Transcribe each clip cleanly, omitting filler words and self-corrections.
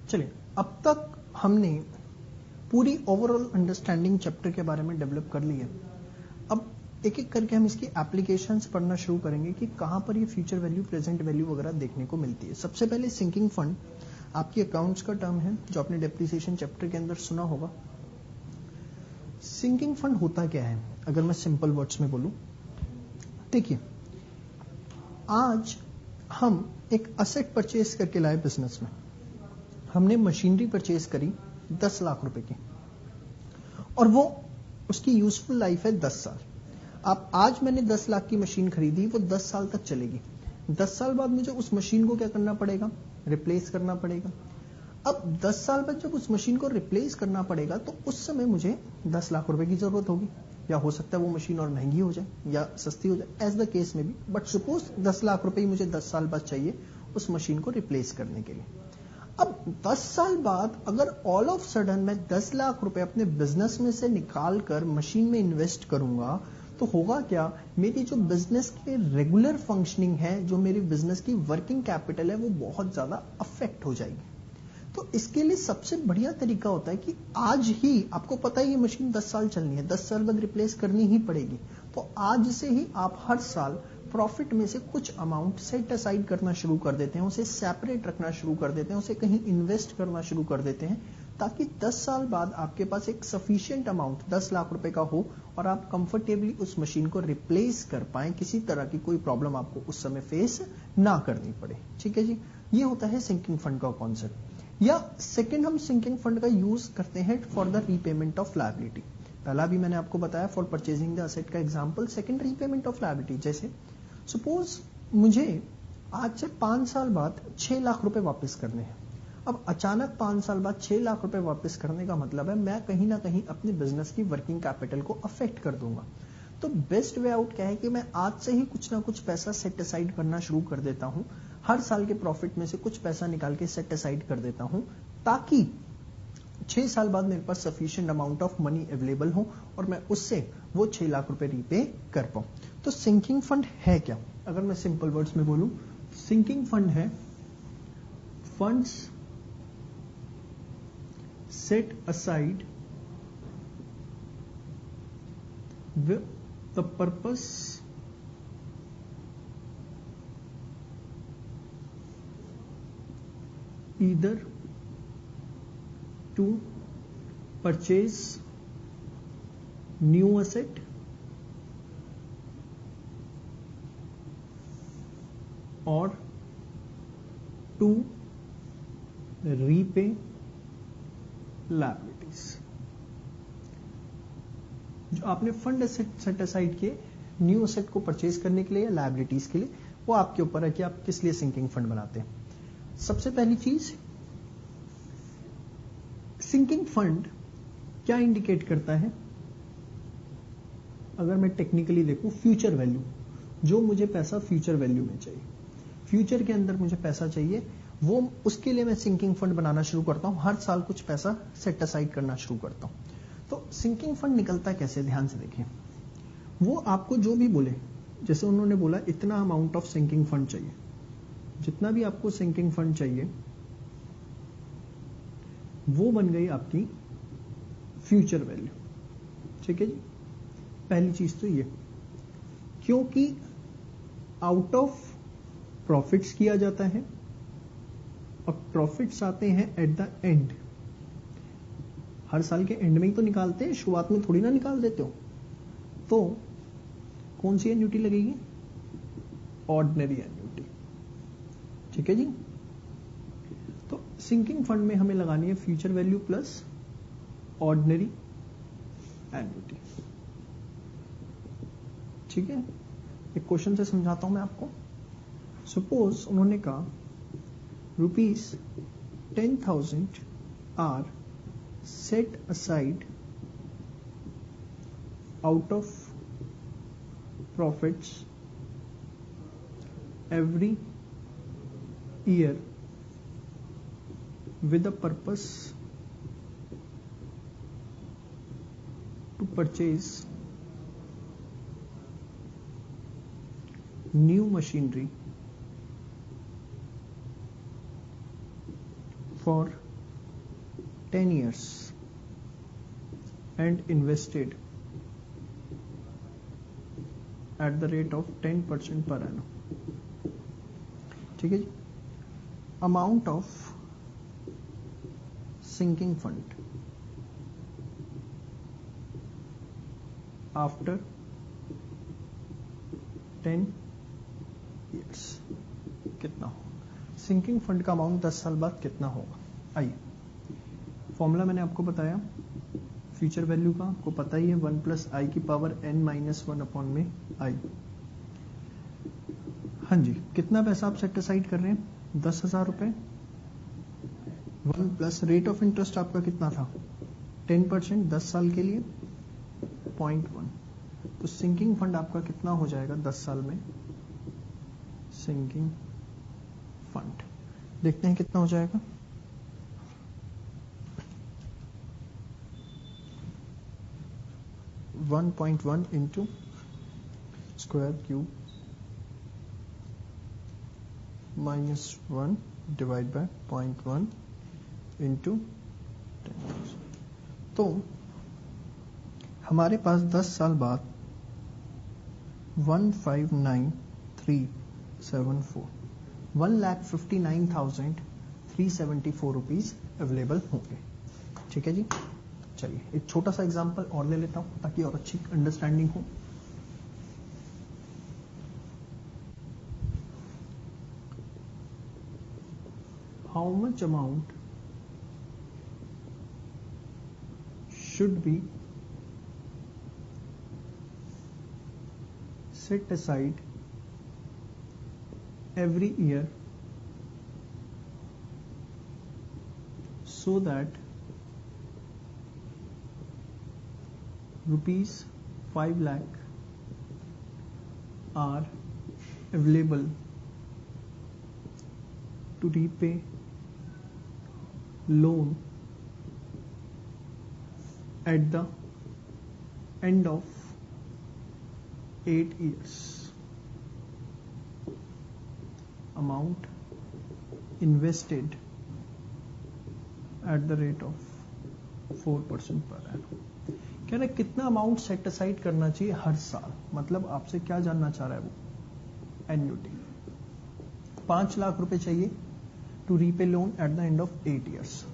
चलिए, अब तक हमने पूरी ओवरऑल अंडरस्टैंडिंग चैप्टर के बारे में डेवलप कर ली है। अब एक एक करके हम इसकी एप्लीकेशंस पढ़ना शुरू करेंगे कि कहां पर ये फ्यूचर वैल्यू, प्रेजेंट वैल्यू वगैरह देखने को मिलती है। सबसे पहले सिंकिंग फंड आपकी अकाउंट्स का टर्म है जो आपने डेप्रिसिएशन चैप्टर के अंदर सुना होगा। सिंकिंग फंड होता क्या है अगर मैं सिंपल वर्ड्स में बोलूं? देखिए, आज हम एक असेट परचेज करके लाए बिजनेस में। हमने मशीनरी परचेज करी 10 लाख रुपए की और वो उसकी यूजफुल लाइफ है 10 साल। आप आज मैंने 10 लाख की मशीन खरीदी, वो 10 साल तक चलेगी। 10 साल बाद मुझे उस मशीन को क्या करना पड़ेगा? रिप्लेस करना पड़ेगा। अब 10 साल बाद जब उस मशीन को रिप्लेस करना पड़ेगा तो उस समय मुझे 10 लाख रुपए की जरूरत होगी, या हो सकता है वो मशीन और महंगी हो जाए या सस्ती हो जाए, एज द केस में भी। बट सपोज 10 लाख रुपए ही मुझे 10 साल बाद चाहिए उस मशीन को रिप्लेस करने के लिए। अब 10 साल बाद अगर ऑल ऑफ सडन मैं 10 लाख रुपए अपने बिजनेस में से निकाल कर मशीन में इन्वेस्ट करूंगा तो होगा क्या? मेरी जो बिजनेस के रेगुलर फंक्शनिंग है, जो मेरी बिजनेस की वर्किंग कैपिटल है, वो बहुत ज्यादा अफेक्ट हो जाएगी। तो इसके लिए सबसे बढ़िया तरीका होता है कि आज ही, आपको पता है ये मशीन 10 साल चलनी है, 10 साल बाद रिप्लेस करनी ही पड़ेगी, तो आज से ही आप हर साल प्रॉफिट में से कुछ अमाउंट सेट असाइड करना शुरू कर देते हैं, उसे सेपरेट रखना शुरू कर देते हैं, उसे कहीं इन्वेस्ट करना शुरू कर देते हैं, ताकि 10 साल बाद आपके पास एक सफिशिएंट अमाउंट 10 लाख रुपए का हो और आप कंफर्टेबली उस मशीन को रिप्लेस कर पाएं, किसी तरह की कोई प्रॉब्लम आपको उस समय फेस ना करनी पड़े। ठीक है जी, ये होता है सिंकिंग फंड का कॉन्सेप्ट। या सेकंड, हम सिंकिंग फंड का यूज करते हैं for the repayment of liability. पहला भी मैंने आपको बताया फॉर परचेजिंग द असेट का example. Second, repayment of liability, जैसे सपोज मुझे आज से 5 साल बाद 6 लाख रुपए वापस करने हैं। अब अचानक 5 साल बाद 6 लाख रुपए वापस करने का मतलब है मैं कहीं ना कहीं अपने बिजनेस की वर्किंग कैपिटल को अफेक्ट कर दूंगा। तो बेस्ट वे आउट क्या है कि मैं आज से ही कुछ ना कुछ पैसा सेट असाइड करना शुरू कर देता हूं, हर साल के प्रॉफिट में से कुछ पैसा निकाल के सेट असाइड कर देता हूं, ताकि 6 साल बाद मेरे पास sufficient amount of money available हो और मैं उससे वो 6 लाख रुपए रीपे कर पाऊं। तो सिंकिंग फंड है क्या? अगर मैं सिंपल वर्ड्स में बोलूं, सिंकिंग फंड है funds set aside with the purpose either to purchase new asset or to repay liabilities। जो आपने फंड सेट असाइड किए न्यू असेट को परचेज करने के लिए या लायबिलिटीज के लिए, वो आपके ऊपर है कि आप किस लिए सिंकिंग फंड बनाते हैं। सबसे पहली चीज, सिंकिंग फंड क्या इंडिकेट करता है? अगर मैं टेक्निकली देखूं, फ्यूचर वैल्यू, जो मुझे पैसा फ्यूचर वैल्यू में चाहिए, फ्यूचर के अंदर मुझे पैसा चाहिए, वो उसके लिए मैं सिंकिंग फंड बनाना शुरू करता हूं, हर साल कुछ पैसा सेट असाइड करना शुरू करता हूं। तो सिंकिंग फंड निकलता कैसे? ध्यान से देखिए, वो आपको जो भी बोले, जैसे उन्होंने बोला इतना अमाउंट ऑफ सिंकिंग फंड चाहिए, जितना भी आपको सिंकिंग फंड चाहिए वो बन गई आपकी फ्यूचर वैल्यू। ठीक है जी, पहली चीज तो ये, क्योंकि आउट ऑफ प्रॉफिट्स किया जाता है और प्रॉफिट्स आते हैं एट द एंड, हर साल के एंड में ही तो निकालते हैं, शुरुआत में थोड़ी ना निकाल देते हो। तो कौन सी एन्युटी लगेगी? Ordinary annuity. ठीक है जी, तो सिंकिंग फंड में हमें लगानी है future value plus ordinary annuity. ठीक है, एक क्वेश्चन से समझाता हूं मैं आपको। सपोज उन्होंने कहा ₹10,000 are set aside out of profits every year with the purpose to purchase new machinery for 10 years and invested at the rate of 10% per annum. ठीक है जी. Amount of sinking fund after 10 years कितना होगा? Sinking fund का amount 10 साल बाद कितना होगा? आइए, फॉर्मूला मैंने आपको बताया फ्यूचर वैल्यू का, आपको पता ही है 1 प्लस आई की पावर n माइनस 1 अपॉन में आई. हाँ जी, कितना पैसा आप सेट असाइड कर रहे हैं? 10,000 रुपए. 1 प्लस रेट ऑफ इंटरेस्ट आपका कितना था? 10% 10 साल के लिए 0.1. तो सिंकिंग फंड आपका कितना हो जाएगा 10 साल में? सिंकिंग फंड देखते हैं कितना हो जाएगा. (1.1) into square cube -1 divide by 0.1 into 10,000. तो हमारे पास 10 साल बाद 1,59,374 1,59,374 रुपीज अवेलेबल होंगे. ठीक है जी. चलिए एक छोटा सा एग्जांपल और ले लेता हूं ताकि और अच्छी अंडरस्टैंडिंग हो. How much amount should be set aside every year so that rupees 5 lakh are available to repay loan at the end of 8 years. Amount invested at the rate of 4% per annum. कह रहे कितना amount set aside करना चाहिए हर साल? मतलब आपसे क्या जानना चाह रहा है वो? एन्युटी. 5 लाख रुपए चाहिए to repay loan at the end of 8 years.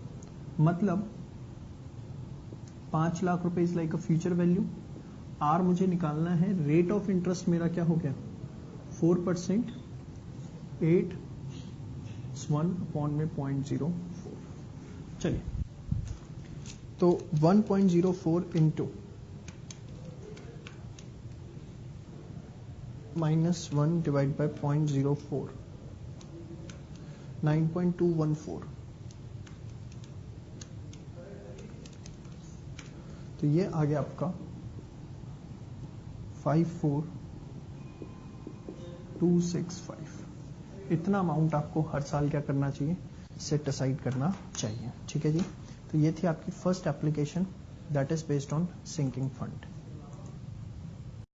मतलब 5 लाख रुपए is like a future value. आर मुझे निकालना है. रेट ऑफ इंटरेस्ट मेरा क्या हो गया? 4%. 8/1 अपॉन में 0.04. चलिए तो 1.04 इंटू -1 डिवाइड बाय 0.04 9.214. तो ये आ गया आपका 54,265. इतना अमाउंट आपको हर साल क्या करना चाहिए? सेट असाइड करना चाहिए. ठीक है जी. तो ये थी आपकी first application that is based on sinking fund.